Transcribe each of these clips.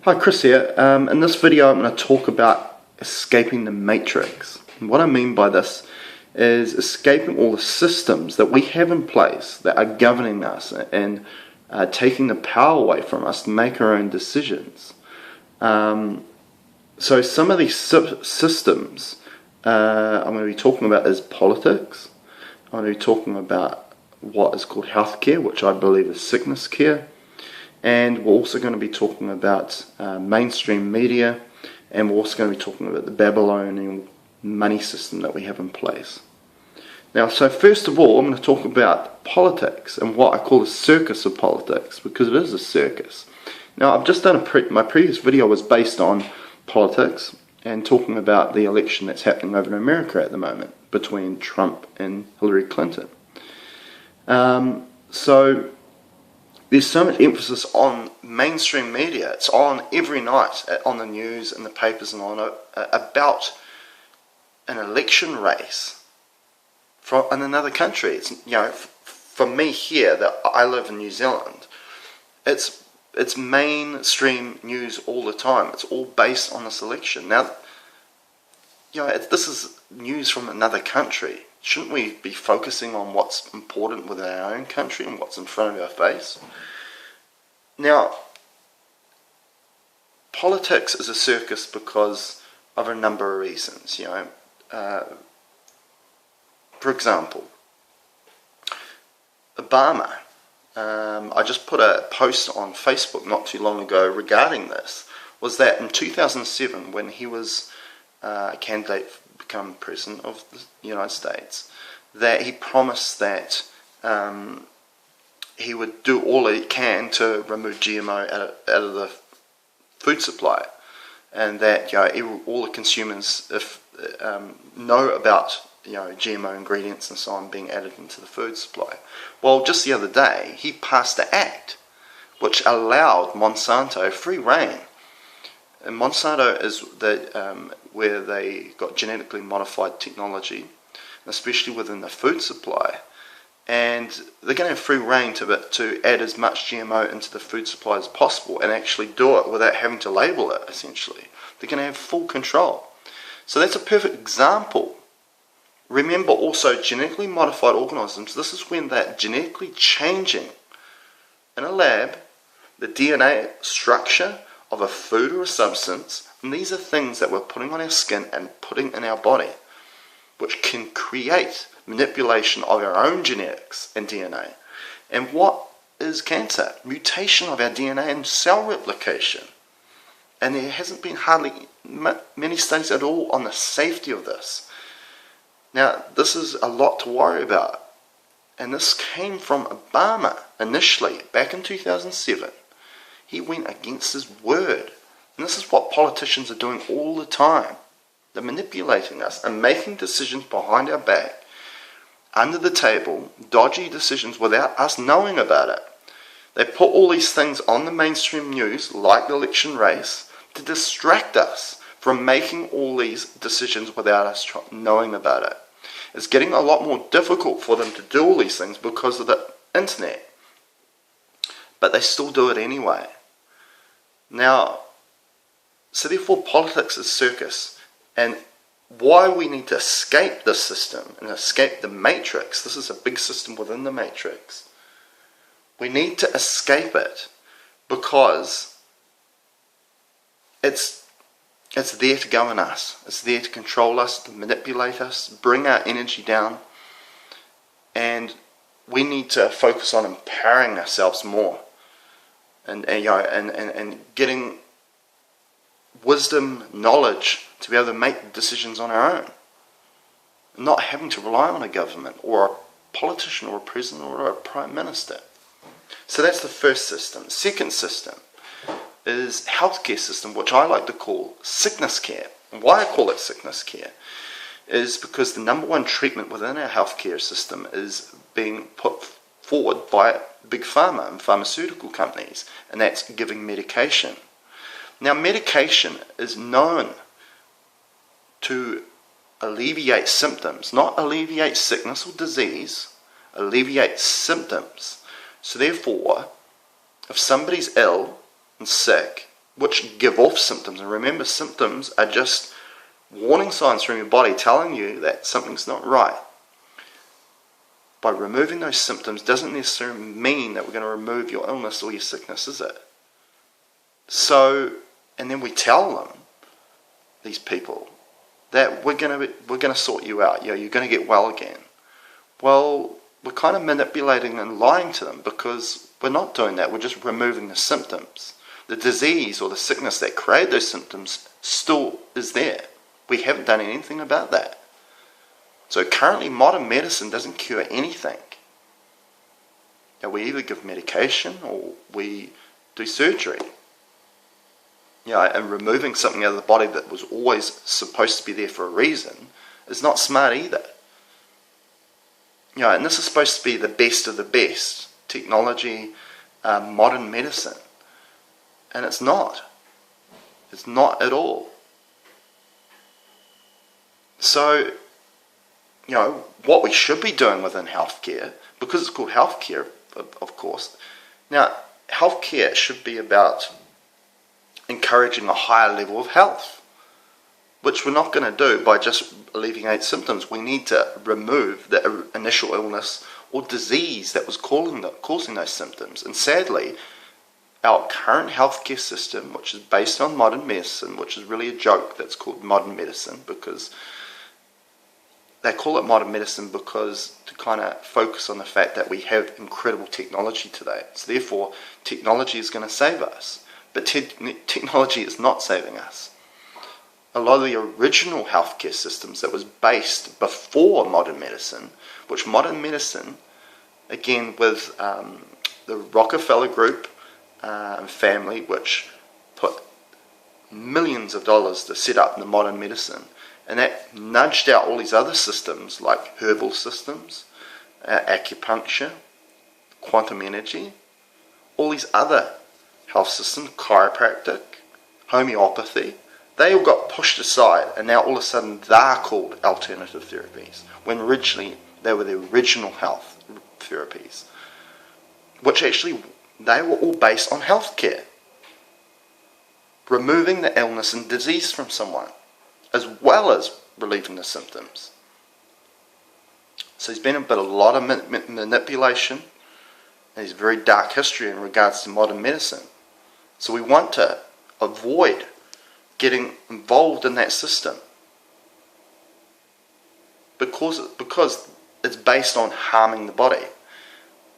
Hi, Chris here. In this video I'm going to talk about escaping the matrix. And what I mean by this is escaping all the systems that we have in place that are governing us and taking the power away from us to make our own decisions. So some of these systems I'm going to be talking about is politics. I'm going to be talking about what is called healthcare, which I believe is sickness care. And we're also going to be talking about mainstream media, and we're also going to be talking about the Babylonian money system that we have in place. Now, so first of all, I'm going to talk about politics and what I call the circus of politics, because it is a circus. Now, I've just done my previous video was based on politics and talking about the election that's happening over in America at the moment between Trump and Hillary Clinton. So there's so much emphasis on mainstream media. It's on every night on the news and the papers and on about an election race in another country. It's, for me here, that I live in New Zealand, it's mainstream news all the time. It's all based on this election. Now, this is news from another country. Shouldn't we be focusing on what's important within our own country and what's in front of our face? Now, politics is a circus because of a number of reasons. For example, Obama. I just put a post on Facebook not too long ago regarding this. Was that in 2007, when he was a candidate to become president of the United States, that he promised that he would do all he can to remove GMO out of the food supply, and that all the consumers know about GMO ingredients and so on being added into the food supply. Well, just the other day he passed an act which allowed Monsanto free reign. And Monsanto is where they got genetically modified technology, especially within the food supply, and they're going to have free reign to add as much GMO into the food supply as possible and actually do it without having to label it, essentially. They're going to have full control. So that's a perfect example. Remember also, genetically modified organisms, this is when they're genetically changing in a lab the DNA structure of a food or a substance, and these are things that we're putting on our skin and putting in our body, which can create manipulation of our own genetics and DNA. And what is cancer? Mutation of our DNA and cell replication. And there hasn't been hardly many studies at all on the safety of this. Now, this is a lot to worry about. And this came from Obama initially, back in 2007. He went against his word. And this is what politicians are doing all the time. They're manipulating us and making decisions behind our back, under the table, dodgy decisions without us knowing about it. They put all these things on the mainstream news, like the election race, to distract us from making all these decisions without us knowing about it. It's getting a lot more difficult for them to do all these things because of the internet. But they still do it anyway. Now, so therefore politics is circus. And why we need to escape this system and escape the matrix, this is a big system within the matrix. We need to escape it because it's there to govern us. It's there to control us, to manipulate us, bring our energy down. And we need to focus on empowering ourselves more and getting wisdom, knowledge to be able to make decisions on our own. Not having to rely on a government or a politician or a president or a prime minister. So that's the first system. Second system is healthcare system, which I like to call sickness care. And why I call it sickness care is because the number one treatment within our healthcare system is being put forward by big pharma and pharmaceutical companies, and that's giving medication. Now, medication is known to alleviate symptoms, not alleviate sickness or disease, alleviate symptoms. So therefore, if somebody's ill and sick, which give off symptoms. And remember, symptoms are just warning signs from your body telling you that something's not right. By removing those symptoms doesn't necessarily mean that we're going to remove your illness or your sickness, is it? So, and then we tell them, these people, that we're going to sort you out. You're going to get well again. Well, we're kind of manipulating and lying to them, because we're not doing that. We're just removing the symptoms. The disease or the sickness that created those symptoms still is there. We haven't done anything about that. So currently modern medicine doesn't cure anything. We either give medication or we do surgery. And removing something out of the body that was always supposed to be there for a reason is not smart either. And this is supposed to be the best of the best technology, modern medicine. And it's not. It's not at all. So, what we should be doing within healthcare, because it's called healthcare, of course. Now, healthcare should be about encouraging a higher level of health, which we're not going to do by just alleviating symptoms. We need to remove the initial illness or disease that was causing those symptoms. And sadly, our current healthcare system, which is based on modern medicine, which is really a joke that's called modern medicine, because they call it modern medicine because to kind of focus on the fact that we have incredible technology today. So therefore, technology is going to save us. But technology is not saving us. A lot of the original healthcare systems that was based before modern medicine, which modern medicine, again with the Rockefeller Group and family, which put millions of dollars to set up the modern medicine, and that nudged out all these other systems like herbal systems, acupuncture, quantum energy, all these other health systems, chiropractic, homeopathy. They all got pushed aside, and now all of a sudden they're called alternative therapies, when originally they were the original health therapies, which actually they were all based on healthcare, removing the illness and disease from someone, as well as relieving the symptoms. So there's been a lot of manipulation, and there's a very dark history in regards to modern medicine. So we want to avoid getting involved in that system, because it's based on harming the body.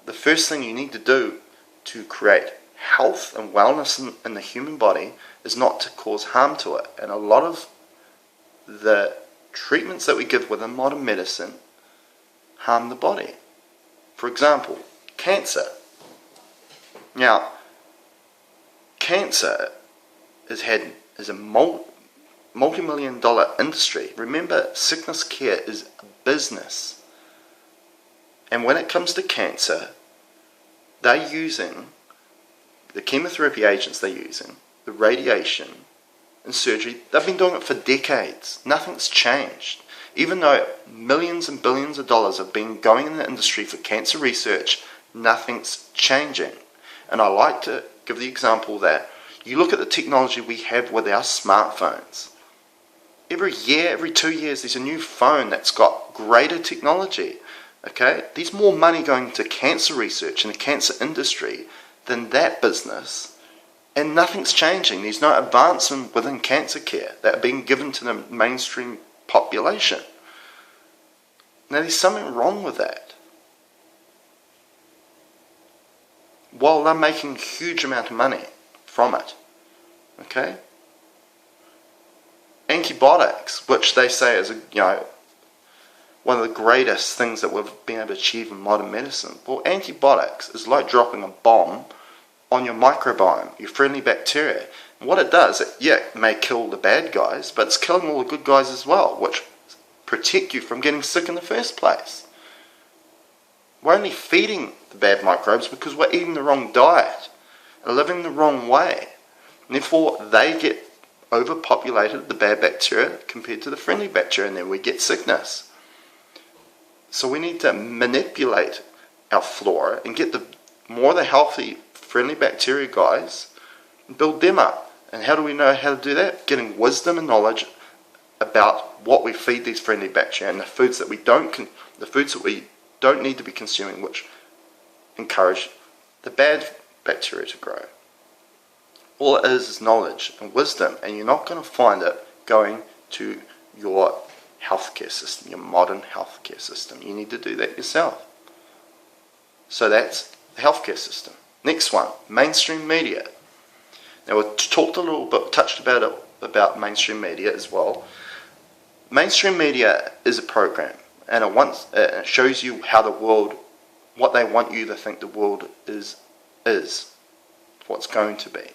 The first thing you need to do to create health and wellness in the human body is not to cause harm to it. And a lot of the treatments that we give within modern medicine harm the body. For example, cancer. Now, cancer is a multi-million dollar industry. Remember, sickness care is a business. And when it comes to cancer, they're using the chemotherapy agents they're using, the radiation and surgery. They've been doing it for decades. Nothing's changed. Even though millions and billions of dollars have been going in the industry for cancer research, nothing's changing. And I like to give the example that you look at the technology we have with our smartphones. Every year, every 2 years, there's a new phone that's got greater technology. Okay? There's more money going to cancer research in the cancer industry than that business. And nothing's changing. There's no advancement within cancer care that are being given to the mainstream population. Now, there's something wrong with that. While they're making a huge amount of money from it. Okay? Antibiotics, which they say is one of the greatest things that we've been able to achieve in modern medicine. Well, antibiotics is like dropping a bomb on your microbiome, your friendly bacteria. And what it does, it may kill the bad guys, but it's killing all the good guys as well, which protect you from getting sick in the first place. We're only feeding the bad microbes because we're eating the wrong diet and living the wrong way. And therefore, they get overpopulated, the bad bacteria, compared to the friendly bacteria, and then we get sickness. So we need to manipulate our flora and get more of the healthy, friendly bacteria guys and build them up And how do we know how to do that? Getting wisdom and knowledge about what we feed these friendly bacteria and the foods that we don't need to be consuming, which encourage the bad bacteria to grow. All it is knowledge and wisdom, and you're not going to find it going to your healthcare system, your modern healthcare system. You need to do that yourself. So that's the healthcare system. Next one, mainstream media. Now we've talked a little bit, touched about mainstream media as well. Mainstream media is a program, and it shows you how the world, what they want you to think the world is what's going to be.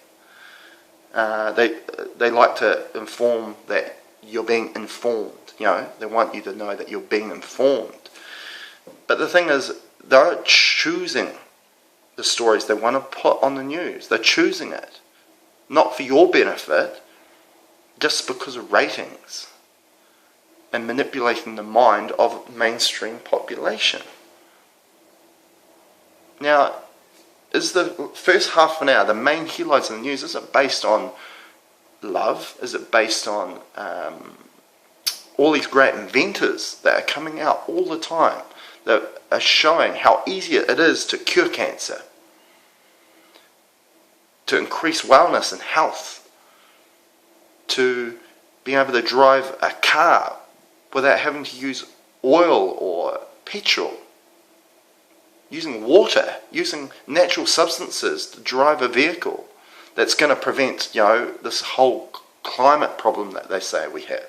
They like to inform that you're being informed. They want you to know that you're being informed. But the thing is, they're choosing the stories they want to put on the news. They're choosing it, not for your benefit, just because of ratings, and manipulating the mind of mainstream population. Now, is the first half an hour, the main headlines in the news, is it based on love? Is it based on all these great inventors that are coming out all the time that are showing how easy it is to cure cancer, to increase wellness and health, to being able to drive a car without having to use oil or petrol, using water, using natural substances to drive a vehicle that's going to prevent, this whole climate problem that they say we have.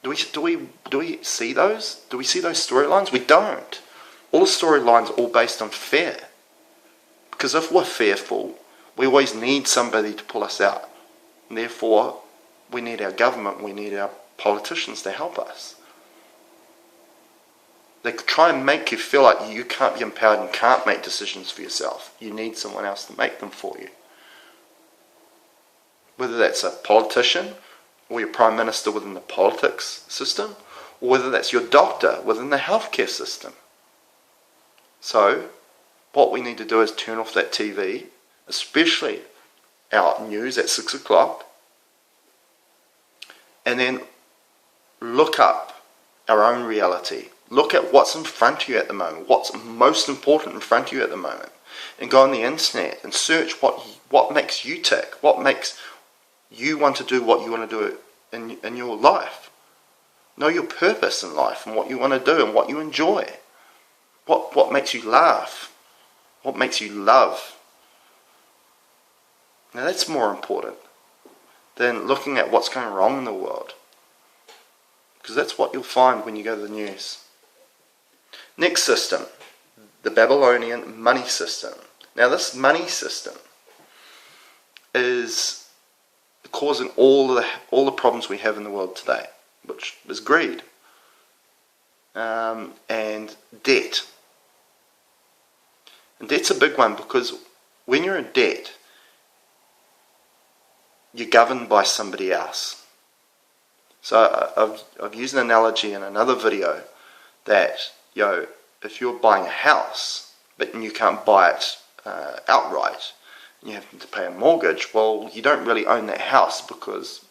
Do we see those? Do we see those storylines? We don't. All the storylines are all based on fear. Because if we're fearful, we always need somebody to pull us out. And therefore, we need our government, we need our politicians to help us. They try and make you feel like you can't be empowered and can't make decisions for yourself. You need someone else to make them for you. Whether that's a politician, or your prime minister within the politics system, or whether that's your doctor within the healthcare system. So, what we need to do is turn off that TV, especially our news at 6 o'clock, and then look up our own reality. Look at what's in front of you at the moment, what's most important in front of you at the moment, and go on the internet and search what makes you tick, what makes you want to do what you want to do in your life. Know your purpose in life and what you want to do and what you enjoy. What makes you laugh? What makes you love? Now that's more important than looking at what's going wrong in the world, because that's what you'll find when you go to the news. Next system, the Babylonian money system. Now this money system is causing all the problems we have in the world today, which is greed and debt. And debt's a big one, because when you're in debt, you're governed by somebody else. So I've used an analogy in another video that, if you're buying a house, but you can't buy it outright, and you have to pay a mortgage, well, you don't really own that house because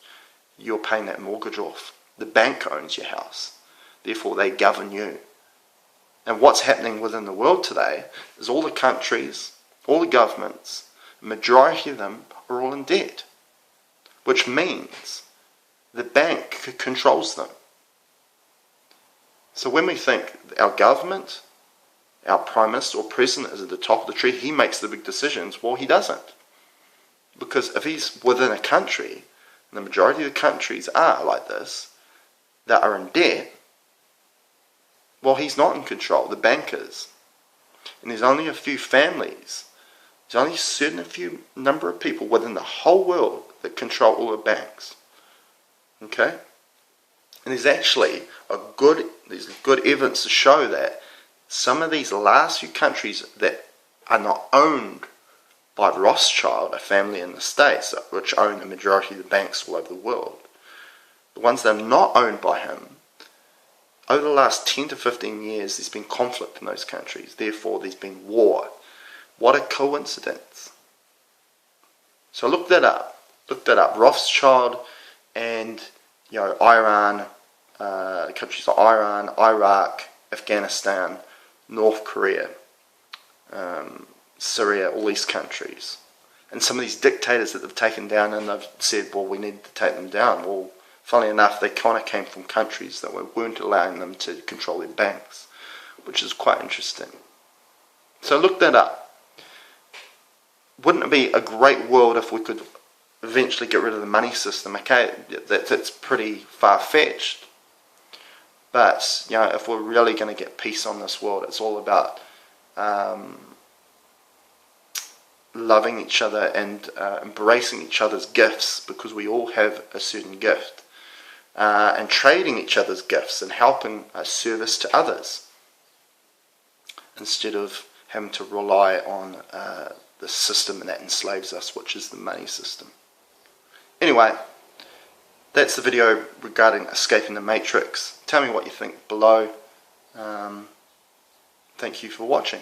you're paying that mortgage off. The bank owns your house. Therefore, they govern you. And what's happening within the world today is all the countries, all the governments, the majority of them are all in debt, which means the bank controls them. So when we think our government, our Prime Minister or President is at the top of the tree, he makes the big decisions, well, he doesn't. Because if he's within a country, and the majority of the countries are like this, that are in debt, well, he's not in control, the bank is. And there's only a few families, there's only a few number of people within the whole world that control all the banks. Okay? And there's actually there's good evidence to show that some of these last few countries that are not owned by Rothschild, a family in the States, which own the majority of the banks all over the world, the ones that are not owned by him, over the last 10 to 15 years, there's been conflict in those countries. Therefore, there's been war. What a coincidence. So look that up. Look that up. Rothschild and Iran, countries like Iran, Iraq, Afghanistan, North Korea, Syria, all these countries. And some of these dictators that they've taken down, and they've said, well, we need to take them down. Well, funnily enough, they kind of came from countries that weren't allowing them to control their banks, which is quite interesting. So look that up. Wouldn't it be a great world if we could eventually get rid of the money system? Okay, that's pretty far-fetched. But, if we're really going to get peace on this world, it's all about loving each other and embracing each other's gifts, because we all have a certain gift, and trading each other's gifts and helping a service to others, instead of having to rely on the system that enslaves us, which is the money system. Anyway, that's the video regarding escaping the matrix. Tell me what you think below. Thank you for watching.